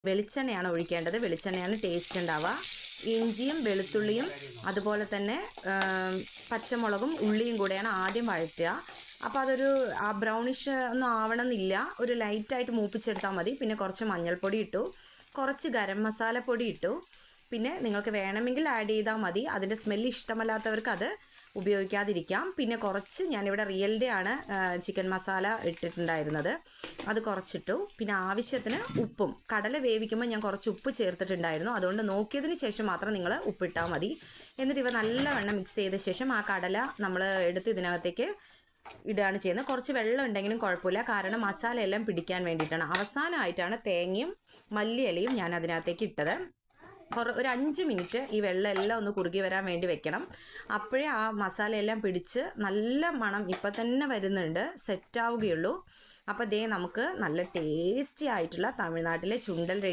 വെളിച്ചെണ്ണയാണ് ഒഴിക്കേണ്ടത്. വെളിച്ചെണ്ണയാണ് ടേസ്റ്റ് ഉണ്ടാവുക. ഇഞ്ചിയും വെളുത്തുള്ളിയും അതുപോലെ തന്നെ പച്ചമുളകും ഉള്ളിയും കൂടെയാണ് ആദ്യം വഴറ്റുക. അപ്പോൾ അതൊരു ബ്രൗണിഷ് ഒന്നും ആവണമെന്നില്ല, ഒരു ലൈറ്റായിട്ട് മൂപ്പിച്ചെടുത്താൽ മതി. പിന്നെ കുറച്ച് മഞ്ഞൾപ്പൊടി ഇട്ടു, കുറച്ച് ഗരം മസാലപ്പൊടി ഇട്ടു. പിന്നെ നിങ്ങൾക്ക് വേണമെങ്കിൽ ആഡ് ചെയ്താൽ മതി. അതിൻ്റെ സ്മെല്ല് ഇഷ്ടമല്ലാത്തവർക്ക് അത് ഉപയോഗിക്കാതിരിക്കാം. പിന്നെ കുറച്ച് ഞാനിവിടെ റിയലിൻ്റെ ആണ് ചിക്കൻ മസാല ഇട്ടിട്ടുണ്ടായിരുന്നത്, അത് കുറച്ചിട്ടു. പിന്നെ ആവശ്യത്തിന് ഉപ്പും, കടല വേവിക്കുമ്പോൾ ഞാൻ കുറച്ച് ഉപ്പ് ചേർത്തിട്ടുണ്ടായിരുന്നു, അതുകൊണ്ട് നോക്കിയതിന് ശേഷം മാത്രം നിങ്ങൾ ഉപ്പിട്ടാൽ മതി. എന്നിട്ട് ഇവ നല്ലവണ്ണം മിക്സ് ചെയ്ത ശേഷം ആ കടല നമ്മൾ എടുത്ത് ഇതിനകത്തേക്ക് ഇടുകയാണ് ചെയ്യുന്നത്. കുറച്ച് വെള്ളം ഉണ്ടെങ്കിലും കുഴപ്പമില്ല, കാരണം മസാല എല്ലാം പിടിക്കാൻ വേണ്ടിയിട്ടാണ്. അവസാനമായിട്ടാണ് തേങ്ങയും മല്ലിയിലയും ഞാൻ അതിനകത്തേക്ക് ഇട്ടത്. ഒരു 5 മിനിറ്റ് ഈ വെള്ളം എല്ലാം ഒന്ന് കുറുകി വരാൻ വേണ്ടി വെക്കണം. അപ്പോഴേ ആ മസാലയെല്ലാം പിടിച്ച് നല്ല മണം ഇപ്പം തന്നെ വരുന്നുണ്ട്, സെറ്റാവുകയുള്ളൂ. അപ്പോൾ ദേ നമുക്ക് നല്ല ടേസ്റ്റി ആയിട്ടുള്ള തമിഴ്നാട്ടിലെ ചുണ്ടൽ റെഡി.